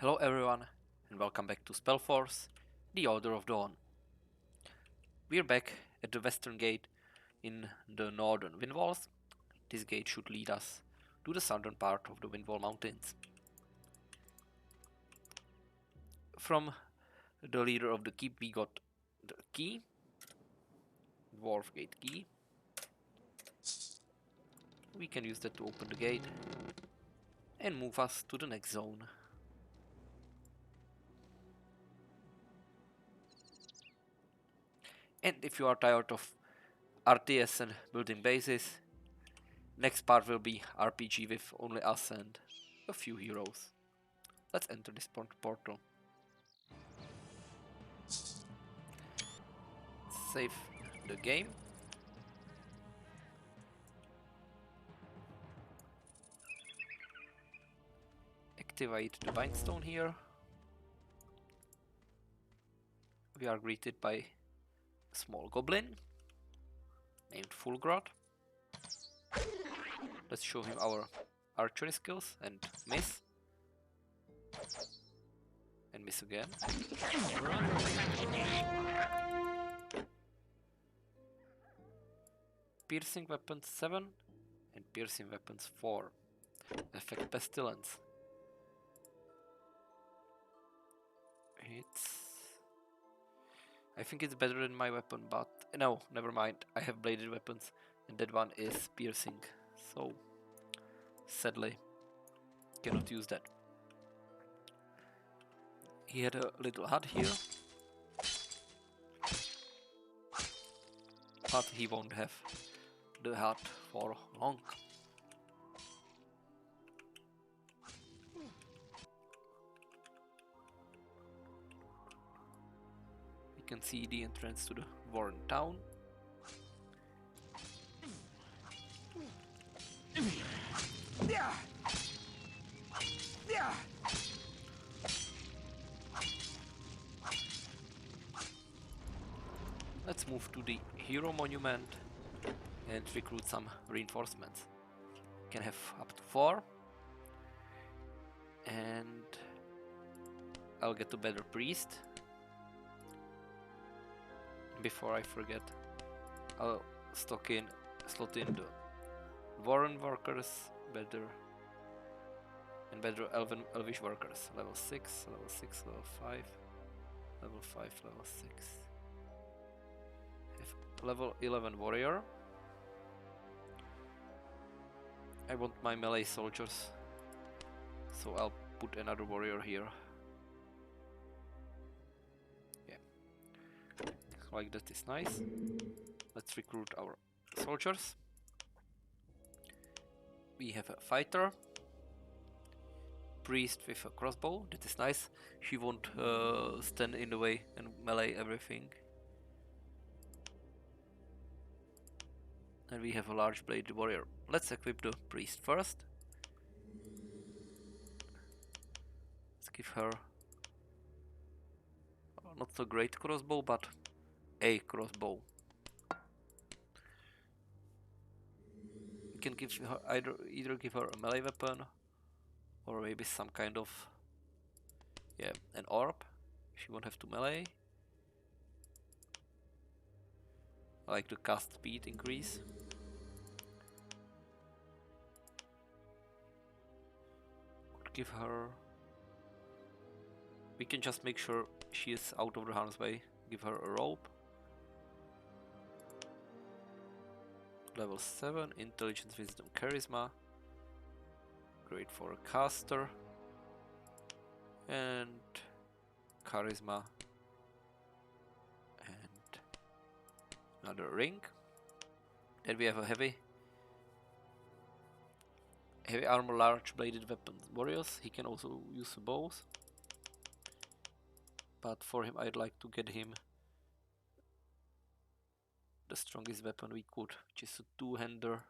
Hello everyone, and welcome back to SpellForce, the Order of Dawn. We're back at the western gate in the northern Windwalls. This gate should lead us to the southern part of the Windwall Mountains. From the leader of the keep we got the key, Dwarf Gate key. We can use that to open the gate and move us to the next zone. And if you are tired of RTS and building bases, next part will be RPG with only us and a few heroes. Let's enter this portal. Save the game. Activate the bindstone here. We are greeted by a small goblin named Fulgrod. Let's show him our archery skills and miss. And miss again. Piercing weapons 7 and piercing weapons 4. Effect pestilence. I think it's better than my weapon, but no, never mind. I have bladed weapons and that one is piercing, so sadly cannot use that. He had a little hut here, but he won't have the hut for long. We can see the entrance to the Warren town. Let's move to the hero monument and recruit some reinforcements. Can have up to 4. And I'll get a better priest. Before I forget, I'll slot in the Warren workers, better elvish workers. Level 6, level 6, level 5, level 5, level 6. Level 11 warrior. I want my melee soldiers, so I'll put another warrior here. Yeah, like that is nice. Let's recruit our soldiers. We have a fighter, priest with a crossbow. That is nice. She won't stand in the way and melee everything. And we have a large bladed warrior. Let's equip the priest first. Let's give her not so great crossbow, but a crossbow. We can give her either give her a melee weapon or maybe some kind of an orb. She won't have to melee. I like the cast speed increase. Could give her. We can just make sure she is out of the harm's way. Give her a rope. Level 7, intelligence, wisdom, charisma. Great for a caster. And charisma. And another ring. Then we have a heavy armor, large bladed weapons warriors. He can also use bows. But for him I'd like to get him the strongest weapon we could, which is a two-hander.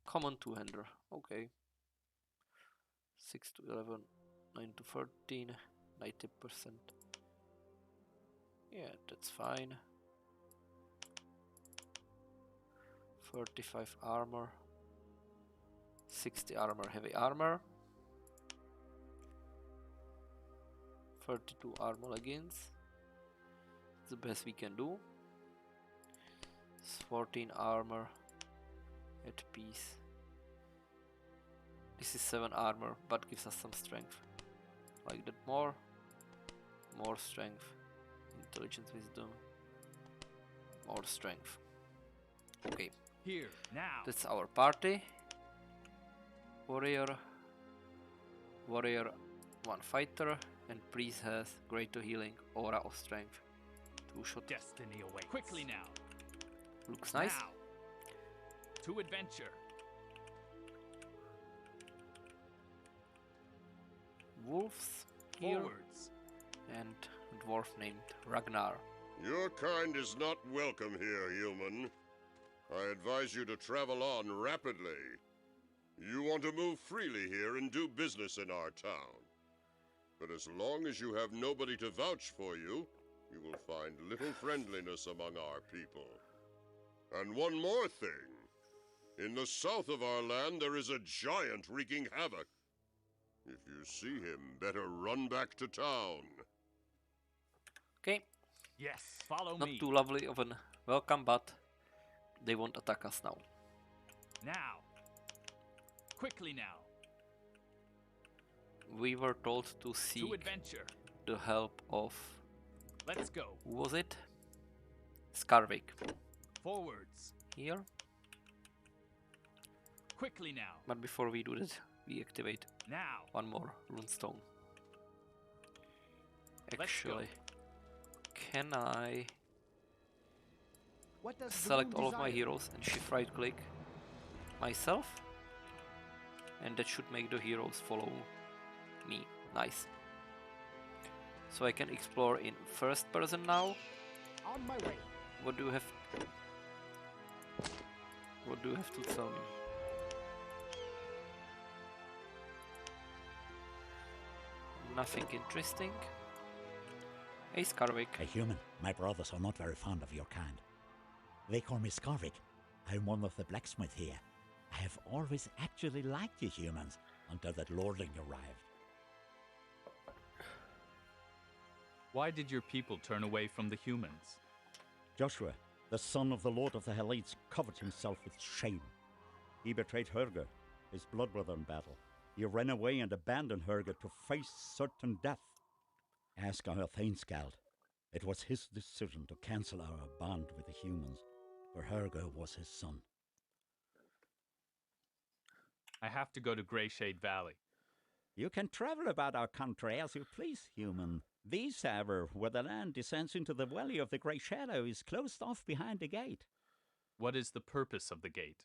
Common two-hander. Okay. 6 to 11, 9 to 13, 90%. Yeah, that's fine. 35 armor. 60 armor, heavy armor. 32 armor against. The best we can do. 14 armor at peace. This is 7 armor, but gives us some strength. Like that more strength, intelligence, wisdom, more strength. Okay, here now. that's our party. Warrior, 1 fighter, and priest has greater healing, aura of strength. 2 shot. Destiny awaits. Quickly now. Looks nice. Now. To adventure. Wolves here. Forwards. And a dwarf named Ragnar. Your kind is not welcome here, human. I advise you to travel on rapidly. You want to move freely here and do business in our town. But as long as you have nobody to vouch for you, you will find little friendliness among our people. And one more thing. In the south of our land, there is a giant wreaking havoc. If you see him, better run back to town. Okay, Yes, follow not me. too lovely of a welcome, but they won't attack us now. Now. Quickly now. We were told to seek To adventure. the help of, Let's go. who was it? Skarvik. Forwards. Here. Quickly now. But before we do that, we activate Now. one more runestone. Let's go. Actually, can I What does select Bloom all of my desire? heroes and shift right click myself? And that should make the heroes follow me. Nice. So I can explore in first person now. On my way. What do you have? What do you have to tell me? Nothing interesting. Hey Skarvik. A human. My brothers are not very fond of your kind. They call me Skarvik. I'm one of the blacksmiths here. I have always actually liked you humans until that lordling arrived. Why did your people turn away from the humans? Joshua, the son of the Lord of the Helites, covered himself with shame. He betrayed Hurga, his blood brother in battle. He ran away and abandoned Hurga to face certain death. Ask our Thainscald. It was his decision to cancel our bond with the humans, for Hurga was his son. I have to go to Greyshade Valley. You can travel about our country as you please, human. This, however, where the land descends into the Valley of the Grey Shadow, is closed off behind a gate. What is the purpose of the gate?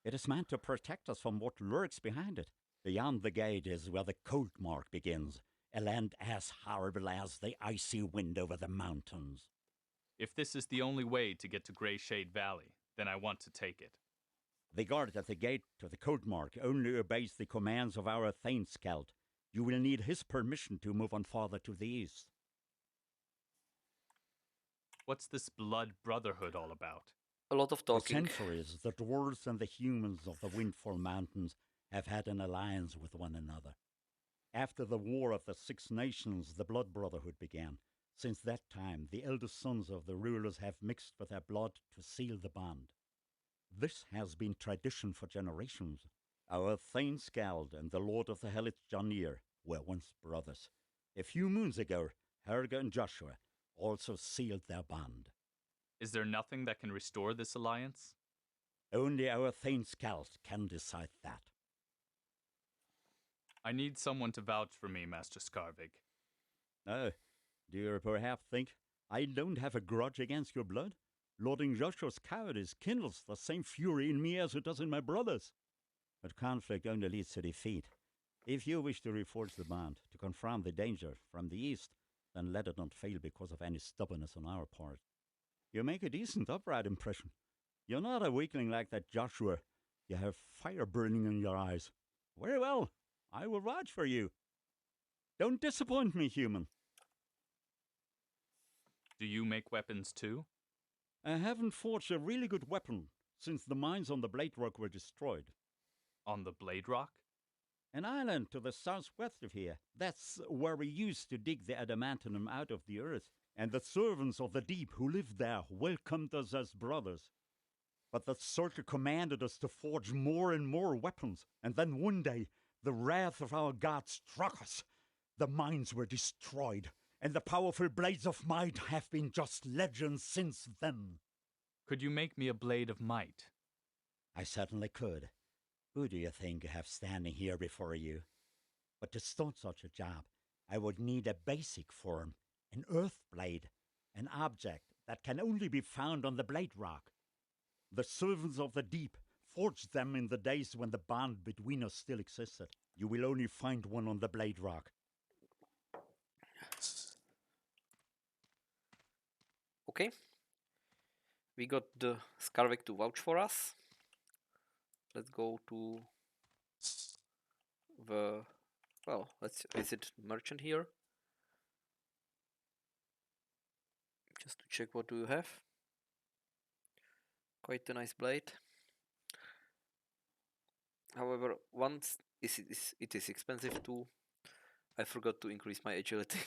It is meant to protect us from what lurks behind it. Beyond the gate is where the Cold Mark begins, a land as horrible as the icy wind over the mountains. If this is the only way to get to Greyshade Valley, then I want to take it. The guard at the gate to the Cold Mark only obeys the commands of our Thainscald. You will need his permission to move on farther to the east. What's this blood brotherhood all about? A lot of For talking. centuries, the dwarves and the humans of the Windfall Mountains have had an alliance with one another. After the War of the Six Nations, the Blood Brotherhood began. Since that time, the eldest sons of the rulers have mixed with their blood to seal the bond. This has been tradition for generations. Our Thainscald and the Lord of the Hellish Janir were once brothers. A few moons ago, Herga and Joshua also sealed their bond. Is there nothing that can restore this alliance? Only our Thainscald can decide that. I need someone to vouch for me, Master Skarvik. Oh, do you perhaps think I don't have a grudge against your blood? Lording Joshua's cowardice kindles the same fury in me as it does in my brothers. But conflict only leads to defeat. If you wish to reforge the bond, to confront the danger from the east, then let it not fail because of any stubbornness on our part. You make a decent, upright impression. You're not a weakling like that Joshua. You have fire burning in your eyes. Very well, I will vouch for you. Don't disappoint me, human. Do you make weapons too? I haven't forged a really good weapon since the mines on the Blade Rock were destroyed. On the Blade Rock? An island to the southwest of here. That's where we used to dig the adamantium out of the earth. And the servants of the deep who lived there welcomed us as brothers. But the circle commanded us to forge more and more weapons. And then one day, the wrath of our god struck us. The mines were destroyed, and the powerful blades of might have been just legends since then. Could you make me a blade of might? I certainly could. Who do you think you have standing here before you? But to start such a job, I would need a basic form, an earth blade, an object that can only be found on the blade rock. The servants of the deep forged them in the days when the bond between us still existed. You will only find one on the blade rock. Okay. We got the Skarvik to vouch for us. Let's go to the... Well, let's visit merchant here. Just to check what do you have. Quite a nice blade. However, once it is expensive too. I forgot to increase my agility.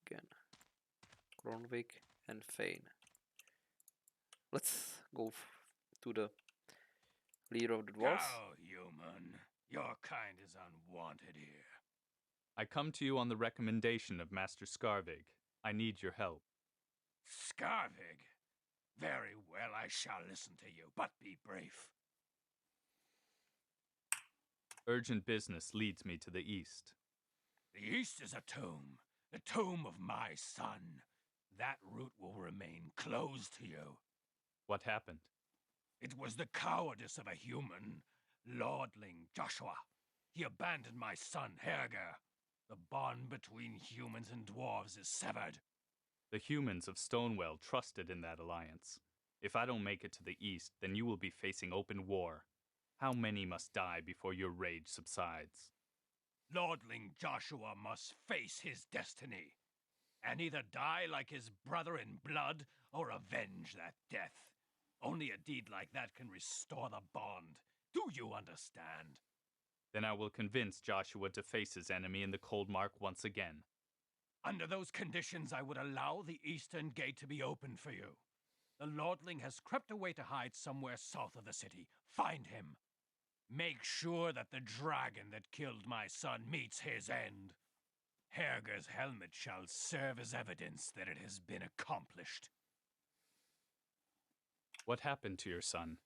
Again. Kronvik and Fane. Let's go to the leader of the dwarves. Go, human. Your kind is unwanted here. I come to you on the recommendation of Master Skarvig. I need your help. Skarvig? Very well, I shall listen to you, but be brief. Urgent business leads me to the east. The east is a tomb, the tomb of my son. That route will remain closed to you. What happened? It was the cowardice of a human, lordling Joshua. He abandoned my son, Herger. The bond between humans and dwarves is severed. The humans of Stonewell trusted in that alliance. If I don't make it to the east, then you will be facing open war. How many must die before your rage subsides? Lordling Joshua must face his destiny, and either die like his brother in blood or avenge that death. Only a deed like that can restore the bond. Do you understand? Then I will convince Joshua to face his enemy in the Cold Mark once again. Under those conditions, I would allow the eastern gate to be opened for you. The lordling has crept away to hide somewhere south of the city. Find him. Make sure that the dragon that killed my son meets his end. Herger's helmet shall serve as evidence that it has been accomplished. What happened to your son?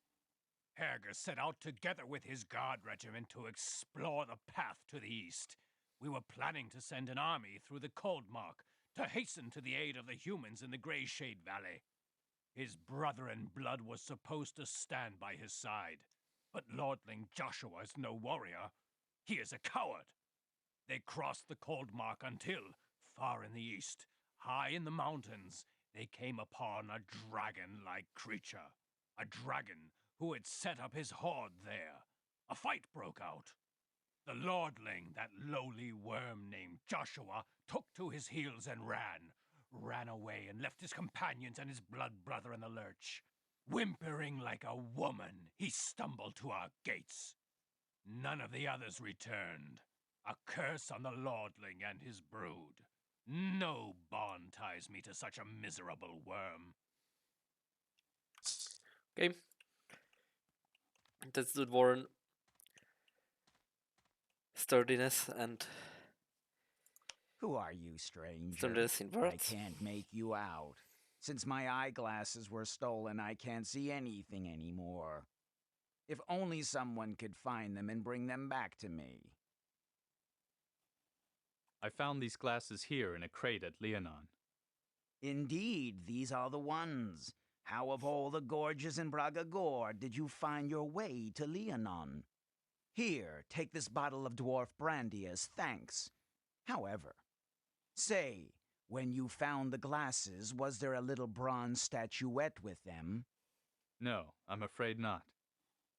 Herger set out together with his guard regiment to explore the path to the east. We were planning to send an army through the Cold Mark to hasten to the aid of the humans in the Grey Shade Valley. His brother in blood was supposed to stand by his side. But Lordling Joshua is no warrior. He is a coward. They crossed the Cold Mark until, far in the east, high in the mountains, they came upon a dragon-like creature. A dragon who had set up his horde there. A fight broke out. The lordling, that lowly worm named Joshua, took to his heels and ran away and left his companions and his blood brother in the lurch. Whimpering like a woman, he stumbled to our gates. None of the others returned. A curse on the lordling and his brood. No bond ties me to such a miserable worm. Okay. That's the dwarven sturdiness and Who are you, stranger? sturdiness in I words. can't make you out. Since my eyeglasses were stolen, I can't see anything anymore. If only someone could find them and bring them back to me. I found these glasses here in a crate at Leonon. Indeed, these are the ones. How of all the gorges in Braga Gore did you find your way to Leonon? Here, take this bottle of dwarf brandy as thanks. However, say, when you found the glasses, was there a little bronze statuette with them? No, I'm afraid not.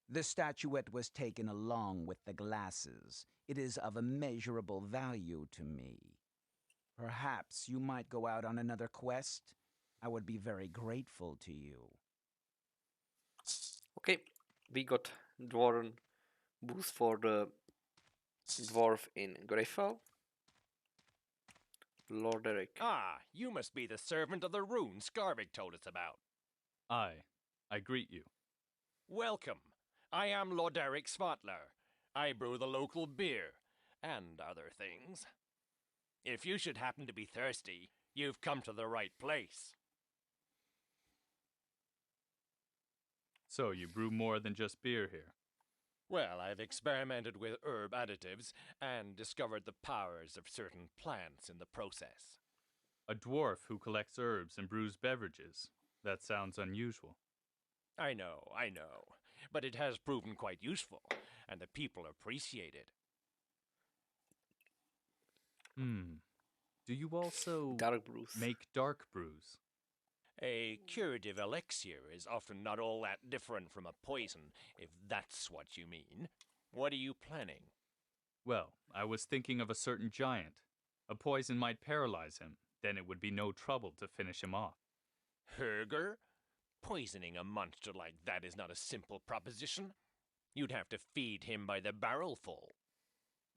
The statuette was taken along with the glasses. It is of immeasurable value to me. Perhaps you might go out on another quest? I would be very grateful to you. Okay, we got dwarven boost for the dwarf in Greifel. Lord Eric. Ah, you must be the servant of the rune Skarvik told us about. I greet you. Welcome. I am Lord Eric Svatler. I brew the local beer, and other things. If you should happen to be thirsty, you've come to the right place. So you brew more than just beer here. Well, I've experimented with herb additives and discovered the powers of certain plants in the process. A dwarf who collects herbs and brews beverages. That sounds unusual. I know, but it has proven quite useful, and the people appreciate it. Do you also Dark brews. make dark brews? A curative elixir is often not all that different from a poison, if that's what you mean. What are you planning? Well, I was thinking of a certain giant. A poison might paralyze him. Then it would be no trouble to finish him off. Herger? Poisoning a monster like that is not a simple proposition. You'd have to feed him by the barrelful.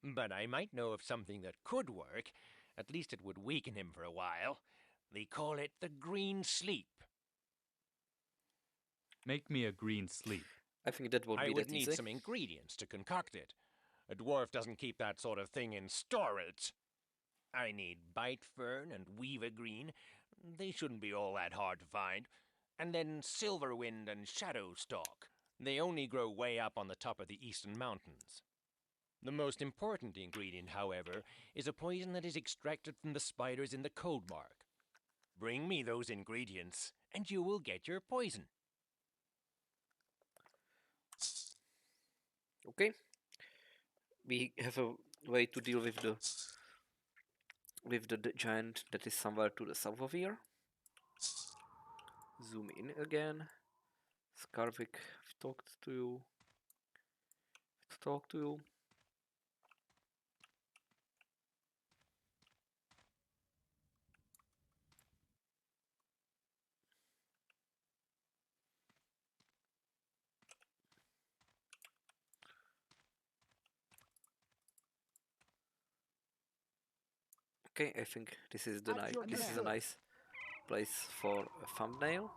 But I might know of something that could work. At least it would weaken him for a while. They call it the green sleep. Make me a green sleep. I think that won't I be would that need easy. some ingredients to concoct it. A dwarf doesn't keep that sort of thing in storage. I need bite fern and weaver green. They shouldn't be all that hard to find. And then silverwind and shadowstalk. They only grow way up on the top of the eastern mountains. The most important ingredient, however, is a poison that is extracted from the spiders in the code mark. Bring me those ingredients, and you will get your poison. Okay. We have a way to deal with the giant that is somewhere to the south of here. Zoom in again. Skarvik, I've talked to you. Talk to you. Okay, I think this is the nice. This is a nice place for a thumbnail.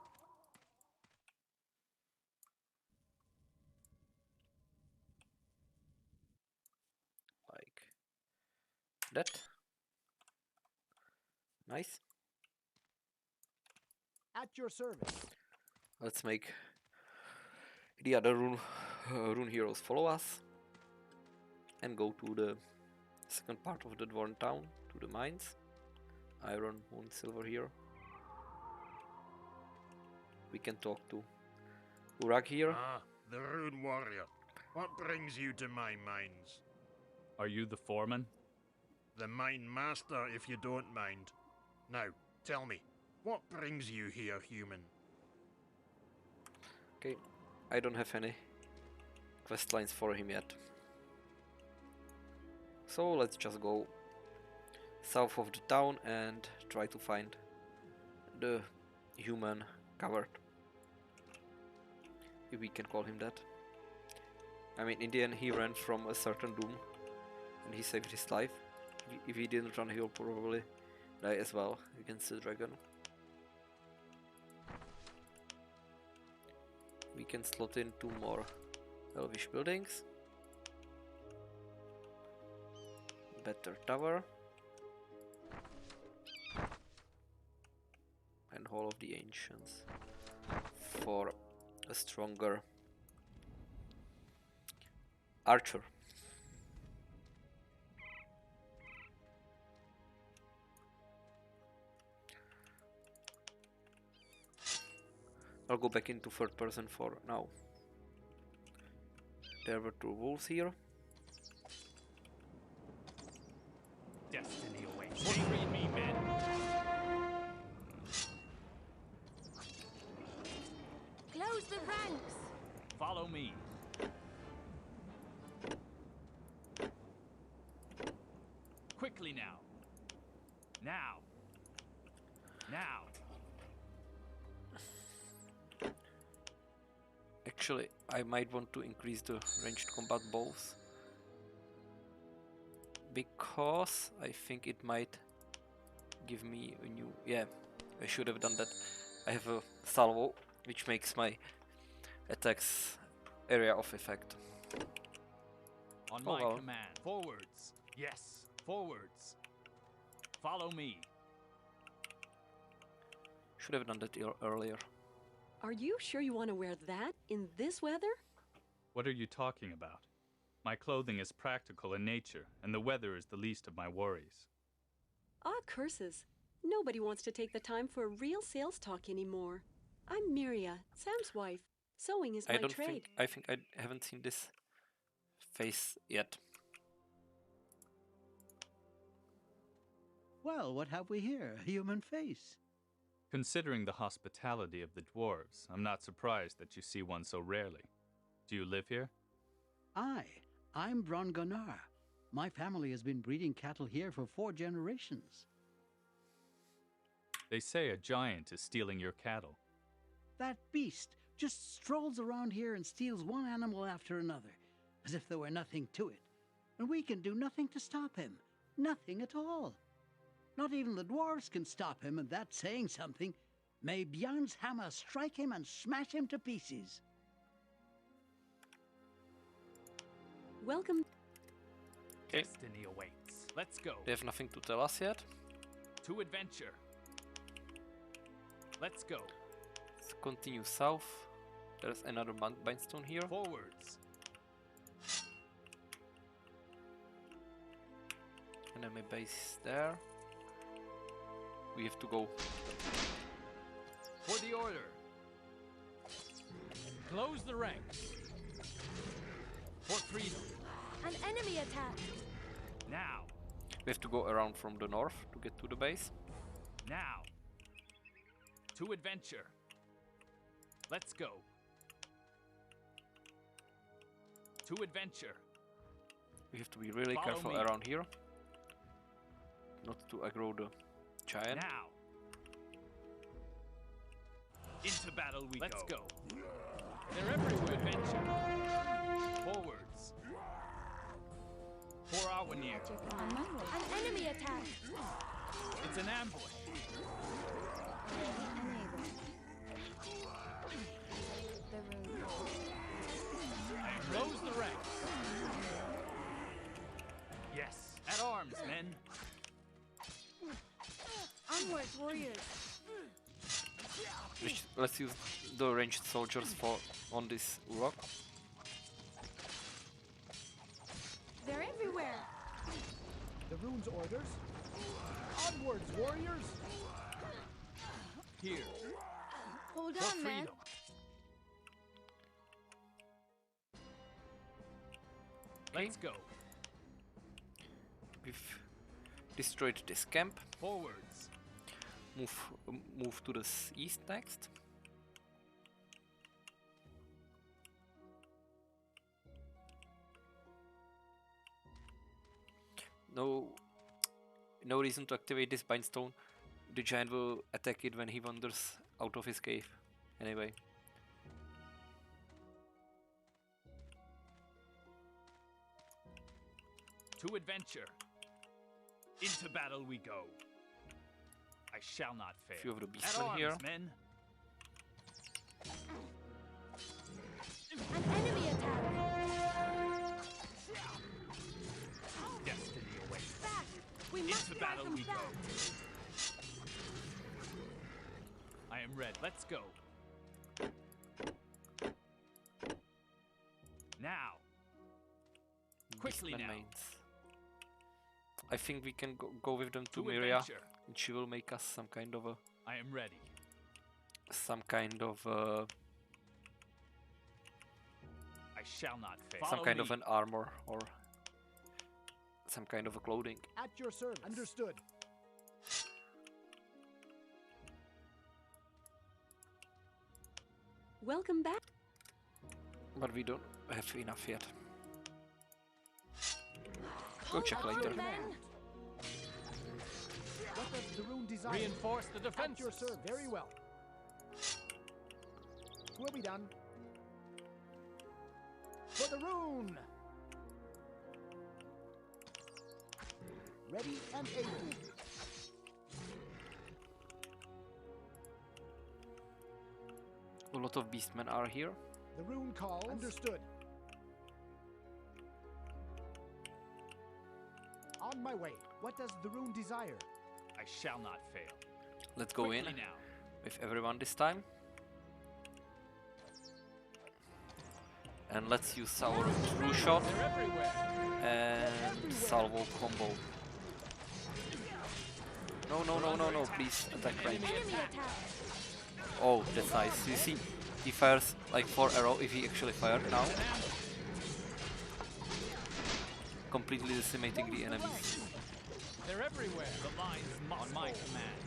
Like that. Nice. At your service. Let's make the other rune heroes follow us and go to the second part of the Dwarven town, to the mines. Iron, moon, silver here. We can talk to Urag here. Ah, the Rune Warrior. What brings you to my mines? Are you the foreman? The mine master, if you don't mind. Now, tell me, what brings you here, human? Okay, I don't have any quest lines for him yet. So let's just go south of the town and try to find the human coward. If we can call him that. I mean, in the end he ran from a certain doom and he saved his life. If he didn't run, he'll probably die as well against the dragon. We can slot in 2 more elvish buildings. Better tower. And Hall of the Ancients for a stronger archer. I'll go back into third person for now. There were 2 wolves here. Destiny awaits. Read me, men. Close the ranks! Follow me. Quickly now. Now. Now. Actually, I might want to increase the ranged combat bows. because I think it might give me a new... Yeah, I should have done that. I have a salvo, which makes my attacks area of effect. On Oh, my well. command. Forwards. Yes, forwards. Follow me. Should have done that earlier. Are you sure you want to wear that in this weather? What are you talking about? My clothing is practical in nature, and the weather is the least of my worries. Ah, curses. Nobody wants to take the time for real sales talk anymore. I'm Miria, Sam's wife. Sewing is my trade. I think I haven't seen this face yet. Well, what have we here? A human face. Considering the hospitality of the dwarves, I'm not surprised that you see one so rarely. Do you live here? I'm Brongonar. My family has been breeding cattle here for 4 generations. They say a giant is stealing your cattle. That beast just strolls around here and steals one animal after another, as if there were nothing to it. And we can do nothing to stop him. Nothing at all. Not even the dwarves can stop him, and that's saying something. May Bjarn's hammer strike him and smash him to pieces. Welcome. Okay. Destiny awaits. Let's go. They have nothing to tell us yet. To adventure. Let's go. Let's continue south. There's another bindstone here. Forwards. And then my base there. We have to go. For the order. Close the ranks. For freedom. An enemy attack. Now. We have to go around from the north to get to the base. Now. To adventure. Let's go. To adventure. We have to be really Follow careful me. around here. Not to aggro the giant. Now. Into battle we Let's go. go. They're everywhere. Adventure. Forwards. For our near. An enemy attack. It's an ambush. Close the ranks. Yes. At arms, men. Onwards, warriors. Let's use the ranged soldiers on this rock. They're everywhere. The rune's orders. Onwards, warriors! Here. Hold For on, man. freedom. Let's go. We've destroyed this camp. Forwards. Move to the east next. No reason to activate this bindstone. The giant will attack it when he wanders out of his cave. Anyway. To adventure. Into battle we go. I shall not fail. Few of the At beastmen arms, here. men. An enemy attack. Destiny awaits. Back. We must Into drive battle them we back. go. I am ready. Let's go. Now. Quickly Beastmen now. mains. I think we can go with them to To Miria, adventure. and she will make us some kind of I am ready. I shall not fail. some kind of me. an armor or some kind of a clothing. At your service. Understood. Welcome back. But we don't have enough yet. Go Hold check on, later. men. What does the rune desire? Reinforce the At defense. your service. Very well. We'll be done. For the rune! Ready and able. A lot of beastmen are here. The rune calls. Understood. On my way. What does the rune desire? I shall not fail. Let's go in Quickly now. with everyone this time. And let's use our true shot They're everywhere. and salvo combo. No, no, no, no, no, please attack range. Enemy attack. Oh, that's nice. You see, he fires like 4 arrows if he actually fired now. Completely decimating the enemies. They're everywhere. The line's on my command.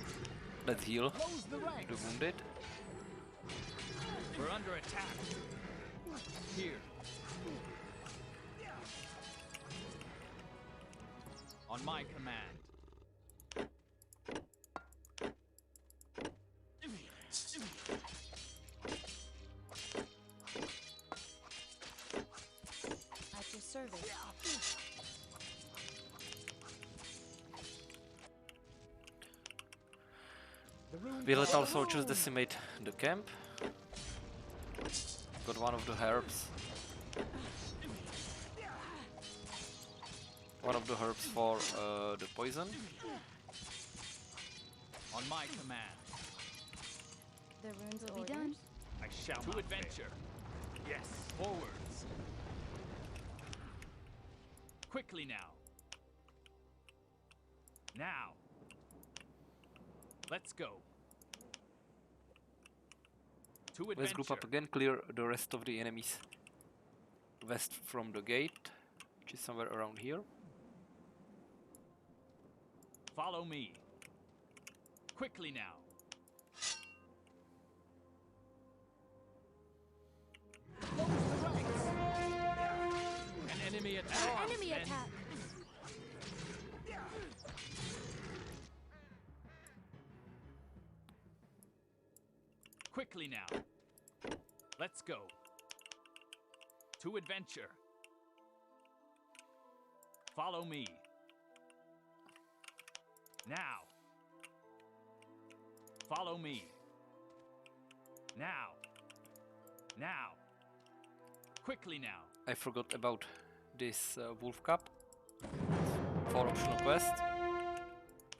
Let's heal Close the ranks. the wounded. We're under attack. Here. On my command. At your service. The rune We let our calls. soldiers decimate the camp. Got one of the herbs. One of the herbs for the poison. On my command. The runes Will be done. I shall to adventure. Yes, forwards. Quickly now. Now. Let's go. To adventure. Let's group up again, clear the rest of the enemies west from the gate, which is somewhere around here. Follow me. Quickly now. An enemy attack. Enemy Men. attack. Quickly now. Let's go. To adventure. Follow me. Now. Follow me. Now. Now. Quickly now. I forgot about this wolf cup for optional quest.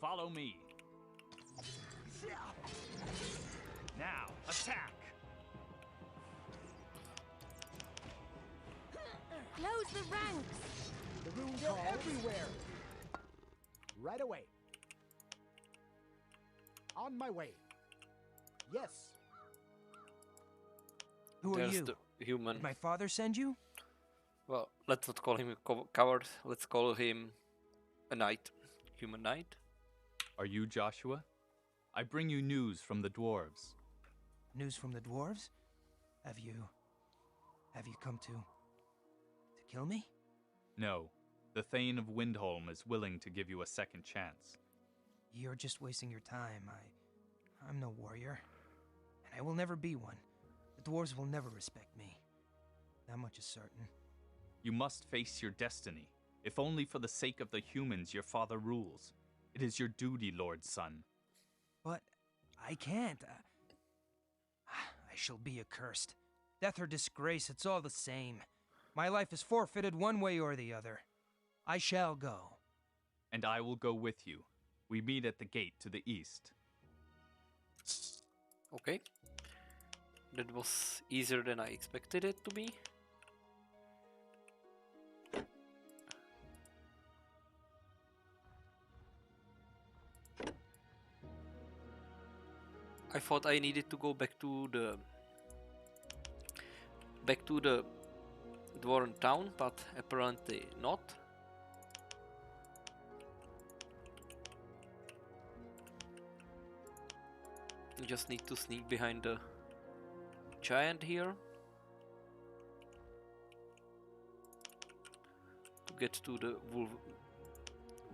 Follow me. Now, attack. Close the ranks. The rune calls. Everywhere. Right away. On my way. Yes. Who are There's you? the human. Did my father send you? Well, let's not call him a coward. Let's call him a knight. Human knight. Are you Joshua? I bring you news from the dwarves. News from the dwarves? Have you come to kill me? No, the Thane of Windholm is willing to give you a second chance. You're just wasting your time. I'm no warrior, and I will never be one. The dwarves will never respect me. That much is certain. You must face your destiny, if only for the sake of the humans your father rules. It is your duty, Lord Son. But I can't. I shall be accursed. Death or disgrace, it's all the same. My life is forfeited one way or the other. I shall go. And I will go with you. We meet at the gate to the east. Okay. That was easier than I expected it to be. I thought I needed to go back to the Dwarven town, but apparently not. You just need to sneak behind the giant here to get to the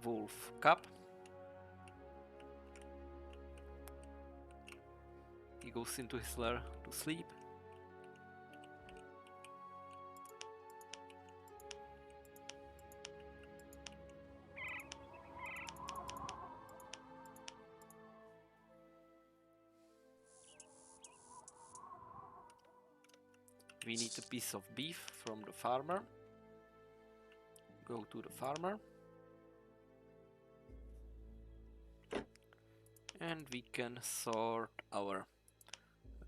wolf cup. He goes into his lair to sleep. we need a piece of beef from the farmer. Go to the farmer. And we can sort our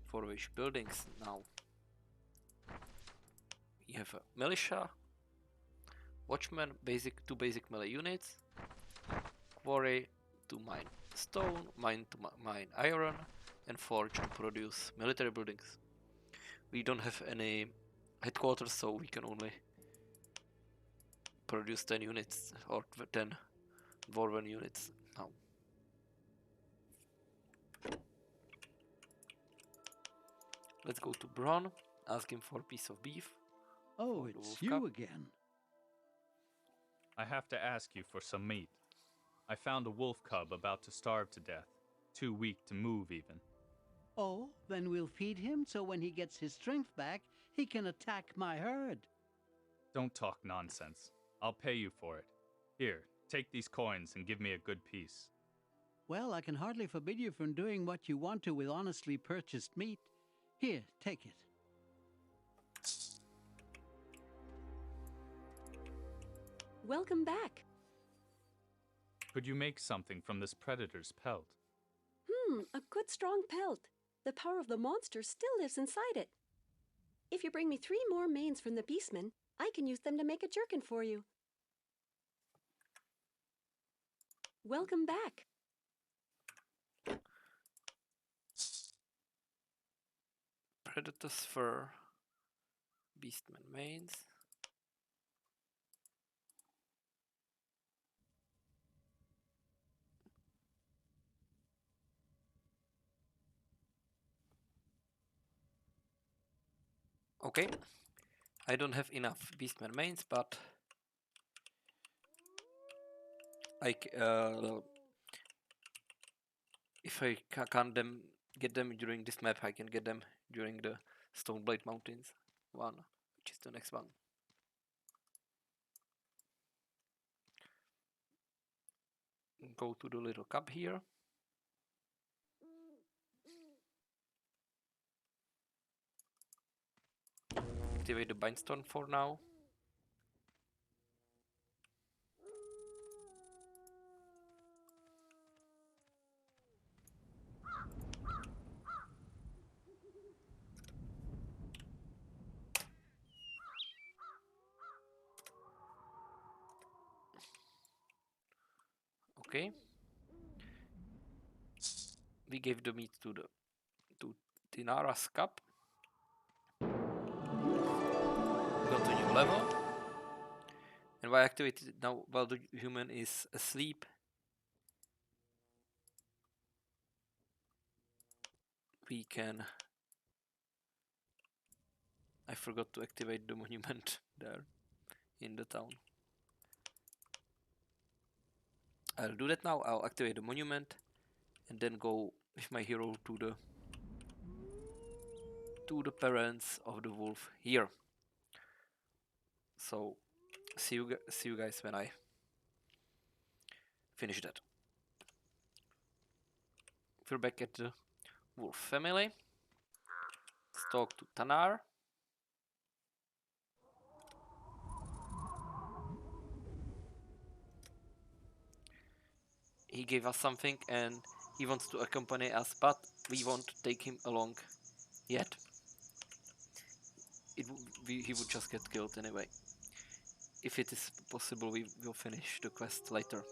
forage buildings now. We have a militia, watchman, two basic melee units, quarry to mine stone, mine to mine iron, and forge to produce military buildings. We don't have any headquarters, so we can only produce 10 units or 10 dwarven units now. Let's go to Bron, ask him for a piece of beef. Oh, it's you again. I have to ask you for some meat. I found a wolf cub about to starve to death, too weak to move even. Oh, then we'll feed him so when he gets his strength back, he can attack my herd. Don't talk nonsense. I'll pay you for it. Here, take these coins and give me a good piece. Well, I can hardly forbid you from doing what you want to with honestly purchased meat. Here, take it. Welcome back. Could you make something from this predator's pelt? A good strong pelt. The power of the monster still lives inside it. If you bring me 3 more manes from the beastmen, I can use them to make a jerkin for you. Welcome back. Predator's fur, beastman manes. Okay, I don't have enough beastman manes, but if I can't get them during this map, I can get them during the Stoneblade Mountains one, which is the next one. Go to the little cub here. Activate the Bindstone for now. Okay. We gave the meat to Dinara's cup. Got a new level. And why activated it now while the human is asleep? We can... I forgot to activate the monument there in the town. I'll do that now. I'll activate the monument and then go with my hero to the parents of the wolf here. So see you guys when I finish that. We're back at the wolf family. Let's talk to Tanar. He gave us something and he wants to accompany us, but we won't take him along yet. He would just get killed anyway. If it is possible, we will finish the quest later.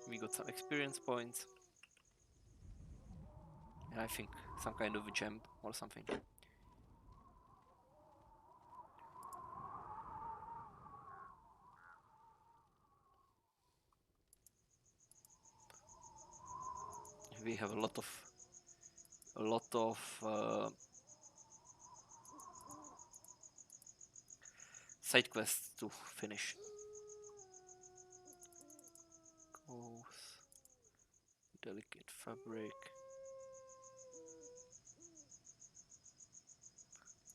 We got some experience points. And I think some kind of a gem or something. We have a lot of side quests to finish. Delicate fabric,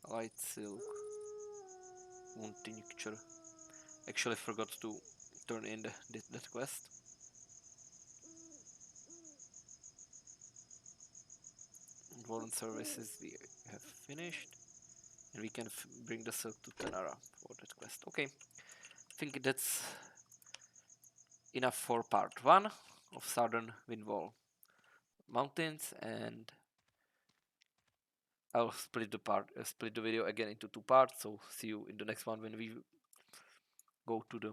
light silk, wound tincture. Actually forgot to turn in that quest. Warrant services we have finished. and we can bring the silk to Tenara for that quest. Okay, I think that's enough for part 1 of Southern Windwall Mountains, and I'll split the video again into 2 parts. So see you in the next one when we go to the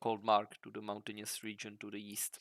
Cold Mark, to the mountainous region to the east.